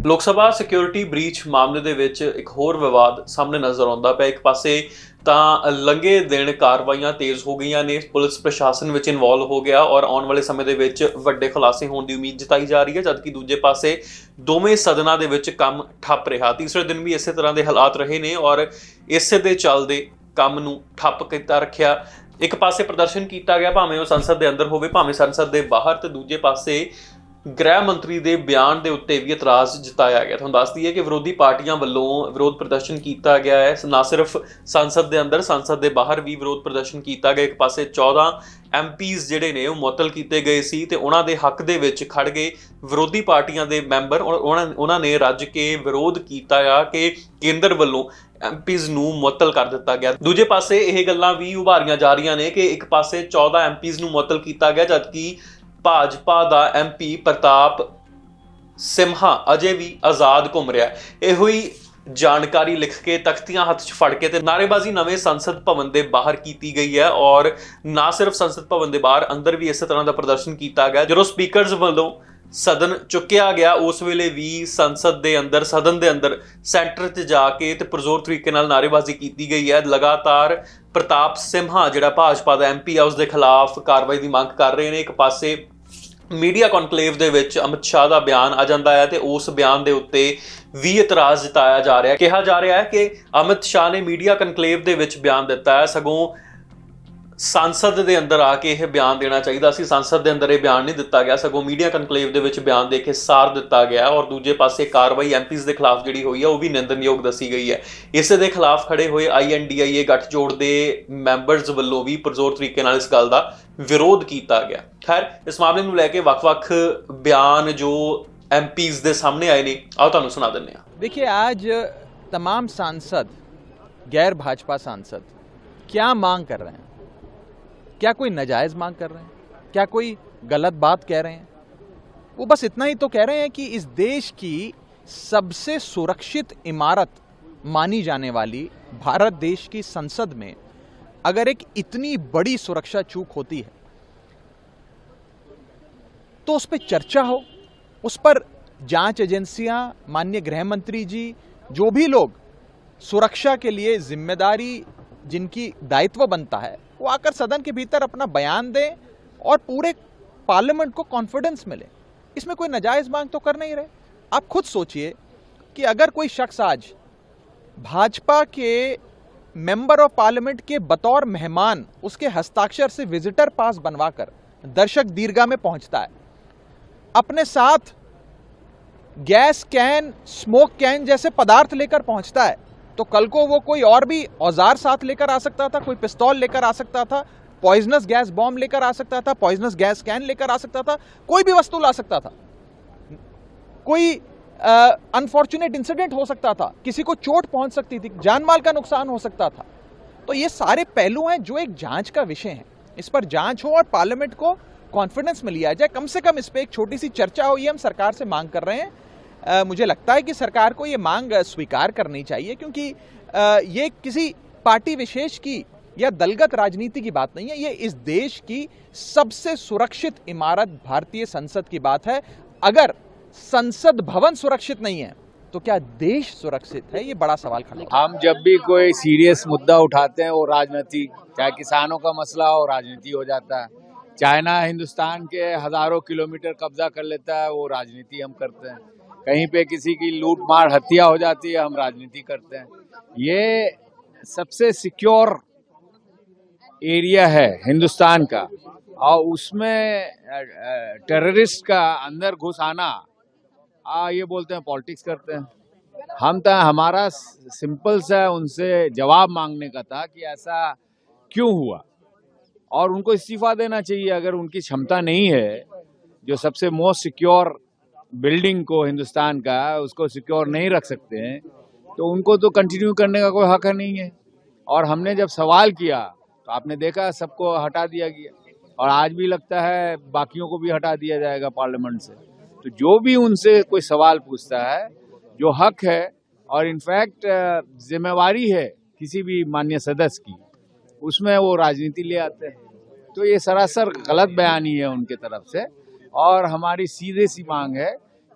ਲੋਕ ਸਭਾ security breach ਮਾਮਲੇ ਦੇ ਵਿੱਚ ਇੱਕ ਹੋਰ ਵਿਵਾਦ ਸਾਹਮਣੇ ਨਜ਼ਰ ਆਉਂਦਾ ਪਿਆ। ਇੱਕ ਪਾਸੇ ਤਾਂ ਲੰਘੇ ਦਿਨ ਕਾਰਵਾਈਆਂ ਤੇਜ਼ ਹੋ ਗਈਆਂ ਨੇ, ਪੁਲਿਸ ਪ੍ਰਸ਼ਾਸਨ ਵਿੱਚ ਇਨਵੋਲਵ ਹੋ ਗਿਆ ਔਰ ਆਉਣ ਵਾਲੇ ਸਮੇਂ ਦੇ ਵਿੱਚ ਵੱਡੇ ਖੁਲਾਸੇ ਹੋਣ ਦੀ ਉਮੀਦ ਜਤਾਈ ਜਾ ਰਹੀ ਹੈ, ਜਦਕਿ ਦੂਜੇ ਪਾਸੇ ਦੋਵੇਂ ਸਦਨਾਂ ਦੇ ਵਿੱਚ ਕੰਮ ਠੱਪ ਰਿਹਾ। ਤੀਸਰੇ ਦਿਨ ਵੀ ਇਸੇ ਤਰ੍ਹਾਂ ਦੇ ਹਾਲਾਤ ਰਹੇ ਨੇ ਔਰ ਇਸੇ ਦੇ ਚੱਲਦੇ ਕੰਮ ਨੂੰ ਠੱਪ ਕੀਤਾ ਰੱਖਿਆ। ਇੱਕ ਪਾਸੇ ਪ੍ਰਦਰਸ਼ਨ ਕੀਤਾ ਗਿਆ, ਭਾਵੇਂ ਉਹ ਸੰਸਦ ਦੇ ਅੰਦਰ ਹੋਵੇ ਭਾਵੇਂ ਸੰਸਦ ਦੇ ਬਾਹਰ, ਤੇ ਦੂਜੇ ਪਾਸੇ ਗ੍ਰਹਿ ਮੰਤਰੀ ਦੇ ਬਿਆਨ ਦੇ ਉੱਤੇ ਵੀ ਇਤਰਾਜ਼ ਜਤਾਇਆ ਗਿਆ। ਤੁਹਾਨੂੰ ਦੱਸ ਦਈਏ ਕਿ ਵਿਰੋਧੀ ਪਾਰਟੀਆਂ ਵੱਲੋਂ ਵਿਰੋਧ ਪ੍ਰਦਰਸ਼ਨ ਕੀਤਾ ਗਿਆ ਹੈ, ਨਾ ਸਿਰਫ ਸੰਸਦ ਦੇ ਅੰਦਰ, ਸੰਸਦ ਦੇ ਬਾਹਰ ਵੀ ਵਿਰੋਧ ਪ੍ਰਦਰਸ਼ਨ ਕੀਤਾ ਗਿਆ। ਇੱਕ ਪਾਸੇ 14 ਐਮਪੀਜ਼ ਜਿਹੜੇ ਨੇ ਉਹ ਮੁਅੱਤਲ ਕੀਤੇ ਗਏ ਸੀ ਤੇ ਉਹਨਾਂ ਦੇ ਹੱਕ ਦੇ ਵਿੱਚ ਖੜ ਗਏ ਵਿਰੋਧੀ ਪਾਰਟੀਆਂ ਦੇ ਮੈਂਬਰ। ਉਹਨਾਂ ਨੇ ਰੱਜ ਕੇ ਵਿਰੋਧ ਕੀਤਾ ਆ ਕਿ ਕੇਂਦਰ ਵੱਲੋਂ ਐਮਪੀਜ਼ ਨੂੰ ਮੁਅੱਤਲ ਕਰ ਦਿੱਤਾ ਗਿਆ। ਦੂਜੇ ਪਾਸੇ ਇਹ ਗੱਲਾਂ ਵੀ ਉਭਾਰੀਆਂ ਜਾ ਰਹੀਆਂ ਨੇ ਕਿ ਇੱਕ ਪਾਸੇ 14 ਐਮਪੀਜ਼ ਨੂੰ ਮੁਅੱਤਲ ਕੀਤਾ ਗਿਆ, ਜਦਕਿ ਭਾਜਪਾ ਦਾ ਐਮਪੀ ਪ੍ਰਤਾਪ ਸਿੰਹਾ ਅਜੇ ਵੀ ਆਜ਼ਾਦ ਘੁੰਮ ਰਿਹਾ। ਇਹੋ ਹੀ ਜਾਣਕਾਰੀ ਲਿਖ ਕੇ ਤਖਤੀਆਂ ਹੱਥ 'ਚ ਫੜ ਕੇ ਤੇ ਨਾਅਰੇਬਾਜ਼ੀ ਨਵੇਂ ਸੰਸਦ ਭਵਨ ਦੇ ਬਾਹਰ ਕੀਤੀ ਗਈ ਹੈ ਔਰ ਨਾ ਸਿਰਫ ਸੰਸਦ ਭਵਨ ਦੇ ਬਾਹਰ, ਅੰਦਰ ਵੀ ਇਸੇ ਤਰ੍ਹਾਂ ਦਾ ਪ੍ਰਦਰਸ਼ਨ ਕੀਤਾ ਗਿਆ। ਜਦੋਂ ਸਪੀਕਰਜ਼ ਵੱਲੋਂ ਸਦਨ ਚੁੱਕਿਆ ਗਿਆ, ਉਸ ਵੇਲੇ ਵੀ ਸੰਸਦ ਦੇ ਅੰਦਰ, ਸਦਨ ਦੇ ਅੰਦਰ ਸੈਂਟਰ 'ਚ ਜਾ ਕੇ ਤੇ ਪੁਰਜ਼ੋਰ ਤਰੀਕੇ ਨਾਲ ਨਾਅਰੇਬਾਜ਼ੀ ਕੀਤੀ ਗਈ ਹੈ। ਲਗਾਤਾਰ ਪ੍ਰਤਾਪ ਸਿੰਹਾ ਜਿਹੜਾ ਭਾਜਪਾ ਦਾ ਐਮਪੀ ਆ, ਉਸ ਦੇ ਖਿਲਾਫ ਕਾਰਵਾਈ ਦੀ ਮੰਗ ਕਰ ਰਹੇ ਨੇ। ਇੱਕ ਪਾਸੇ ਮੀਡੀਆ ਕਨਕਲੇਵ ਦੇ ਵਿੱਚ ਅਮਿਤ ਸ਼ਾਹ ਦਾ ਬਿਆਨ ਆ ਜਾਂਦਾ ਹੈ ਤੇ ਉਸ ਬਿਆਨ ਦੇ ਉੱਤੇ ਵੀ ਇਤਰਾਜ਼ ਜਤਾਇਆ ਜਾ ਰਿਹਾ ਹੈ। ਕਿਹਾ ਜਾ ਰਿਹਾ ਹੈ ਕਿ ਅਮਿਤ ਸ਼ਾਹ ਨੇ ਮੀਡੀਆ ਕਨਕਲੇਵ ਦੇ ਵਿੱਚ ਬਿਆਨ ਦਿੱਤਾ ਹੈ, ਸਗੋਂ ਸੰਸਦ ਦੇ ਅੰਦਰ ਆ ਕੇ ਇਹ ਬਿਆਨ ਦੇਣਾ ਚਾਹੀਦਾ ਸੀ। ਸੰਸਦ ਦੇ ਅੰਦਰ ਇਹ ਬਿਆਨ ਨਹੀਂ ਦਿੱਤਾ ਗਿਆ, ਸਗੋਂ ਮੀਡੀਆ ਕਨਕਲੇਵ ਦੇ ਵਿੱਚ ਬਿਆਨ ਦੇ ਕੇ ਸਾਰ ਦਿੱਤਾ ਗਿਆ। ਔਰ ਦੂਜੇ ਪਾਸੇ ਕਾਰਵਾਈ ਐਮਪੀਜ਼ ਦੇ ਖਿਲਾਫ ਜਿਹੜੀ ਹੋਈ ਹੈ ਉਹ ਵੀ ਨਿੰਦਣਯੋਗ ਦੱਸੀ ਗਈ ਹੈ। ਇਸੇ ਦੇ ਖਿਲਾਫ ਖੜੇ ਹੋਏ INDIA ਗੱਠਜੋੜ ਦੇ ਮੈਂਬਰਸ ਵੱਲੋਂ ਵੀ ਪੁਰਜ਼ੋਰ ਤਰੀਕੇ ਨਾਲ ਇਸ ਗੱਲ ਦਾ ਵਿਰੋਧ ਕੀਤਾ ਗਿਆ। ਖੈਰ, ਇਸ ਮਾਮਲੇ ਨੂੰ ਲੈ ਕੇ ਵੱਖ-ਵੱਖ ਬਿਆਨ ਜੋ एमपीज ਦੇ ਸਾਹਮਣੇ ਆਏ ਨੇ, आओ ਤੁਹਾਨੂੰ ਸੁਣਾ ਦਿੰਦੇ ਹਾਂ। देखिए, आज तमाम सांसद, गैर भाजपा सांसद क्या मांग कर रहे हैं? क्या कोई नाजायज मांग कर रहे हैं? क्या कोई गलत बात कह रहे हैं? वो बस इतना ही तो कह रहे हैं कि इस देश की सबसे सुरक्षित इमारत मानी जाने वाली भारत देश की संसद में अगर एक इतनी बड़ी सुरक्षा चूक होती है तो उस पर चर्चा हो, उस पर जांच एजेंसियां, माननीय गृह मंत्री जी, जो भी लोग सुरक्षा के लिए जिम्मेदारी जिनकी दायित्व बनता है, वो आकर सदन के भीतर अपना बयान दें और पूरे पार्लियामेंट को कॉन्फिडेंस मिले। इसमें कोई नाजायज मांग तो कर नहीं रहे। आप खुद सोचिए कि अगर कोई शख्स आज भाजपा के मेंबर ऑफ पार्लियामेंट के बतौर मेहमान उसके हस्ताक्षर से विजिटर पास बनवाकर दर्शक दीर्घा में पहुंचता है, अपने साथ गैस कैन, स्मोक कैन जैसे पदार्थ लेकर पहुंचता है, तो कल को वो कोई और भी औजार साथ लेकर आ सकता था, कोई पिस्तौल लेकर आ सकता था, पॉइजनस गैस बॉम्ब लेकर आ सकता था, पॉइजनस गैस कैन लेकर आ सकता था, कोई भी वस्तु ला सकता था, कोई अनफॉर्चुनेट इंसिडेंट हो सकता था, किसी को चोट पहुंच सकती थी, जान माल का नुकसान हो सकता था। तो ये सारे पहलू हैं जो एक जांच का विषय है। इस पर जांच हो और पार्लियामेंट को कॉन्फिडेंस में लिया जाए, कम से कम इस पर एक छोटी सी चर्चा हो, ये हम सरकार से मांग कर रहे हैं। मुझे लगता है कि सरकार को ये मांग स्वीकार करनी चाहिए, क्योंकि ये किसी पार्टी विशेष की या दलगत राजनीति की बात नहीं है, ये इस देश की सबसे सुरक्षित इमारत भारतीय संसद की बात है। अगर संसद भवन सुरक्षित नहीं है तो क्या देश सुरक्षित है? ये बड़ा सवाल खड़ा है। हम जब भी कोई सीरियस मुद्दा उठाते हैं वो राजनीति, चाहे किसानों का मसला हो, राजनीति हो जाता है। चाइना हिंदुस्तान के हजारों किलोमीटर कब्जा कर लेता है, वो राजनीति हम करते हैं। कहीं पे किसी की लूट मार हत्या हो जाती है, हम राजनीति करते हैं। ये सबसे सिक्योर एरिया है हिंदुस्तान का, और उसमें टेररिस्ट का अंदर घुस आना, ये बोलते हैं पॉलिटिक्स करते हैं। हम तो, हमारा सिंपल सा उनसे जवाब मांगने का था कि ऐसा क्यों हुआ और उनको इस्तीफा देना चाहिए। अगर उनकी क्षमता नहीं है, जो सबसे मोस्ट सिक्योर बिल्डिंग को हिंदुस्तान का, उसको सिक्योर नहीं रख सकते हैं, तो उनको तो कंटिन्यू करने का कोई हक नहीं है। और हमने जब सवाल किया तो आपने देखा सबको हटा दिया गया, और आज भी लगता है बाकियों को भी हटा दिया जाएगा पार्लियामेंट से। तो जो भी उनसे कोई सवाल पूछता है, जो हक है और इनफैक्ट जिम्मेवारी है किसी भी माननीय सदस्य की, उसमें वो राजनीति ले आते हैं। तो ये सरासर गलत बयानी है उनके तरफ से, और हमारी सीधे सी मांग है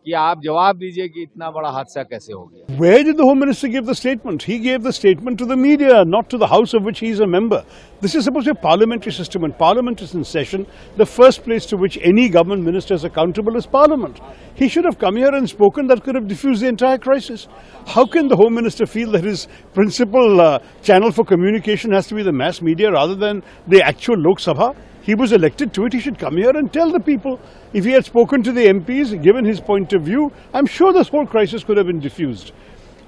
कि आप जवाब दीजिए कि इतना बड़ा हादसा कैसे हो गया। Where did the Home Minister give the statement? He gave the statement to the media, not to the House of which he is a member. This is supposed to be a parliamentary system. When Parliament is in session, the first place to which any government minister is accountable is Parliament. He should have come here and spoken. That could have diffused the entire crisis. How can the Home Minister feel that his principal channel for communication has to be the mass media rather than the actual Lok Sabha? He was elected to it. He should come here and tell the people. If he had spoken to the MPs, given his point of view, I'm sure this whole crisis could have been diffused.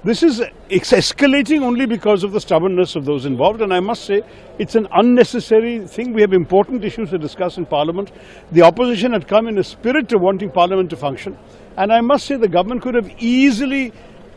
This is escalating only because of the stubbornness of those involved, and I must say it's an unnecessary thing. We have important issues to discuss in Parliament. The opposition had come in a spirit of wanting Parliament to function, and I must say the government could have easily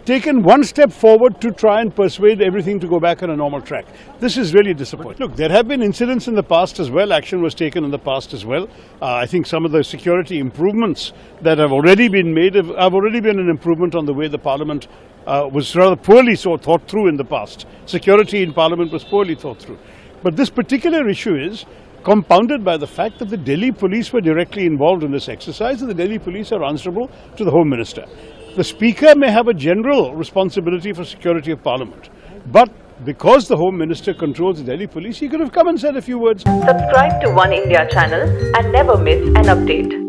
taken one step forward to try and persuade everything to go back on a normal track. This is really disappointing. Look, there have been incidents in the past as well. Action was taken in the past as well. I think some of the security improvements that have already been made have already been an improvement on the way the Parliament was rather poorly thought through in the past. Security in Parliament was poorly thought through. But this particular issue is compounded by the fact that the Delhi police were directly involved in this exercise, and the Delhi police are answerable to the Home Minister. The Speaker may have a general responsibility for security of Parliament, but because the Home Minister controls the Delhi police, he could have come and said a few words. Subscribe to One India channel and never miss an update.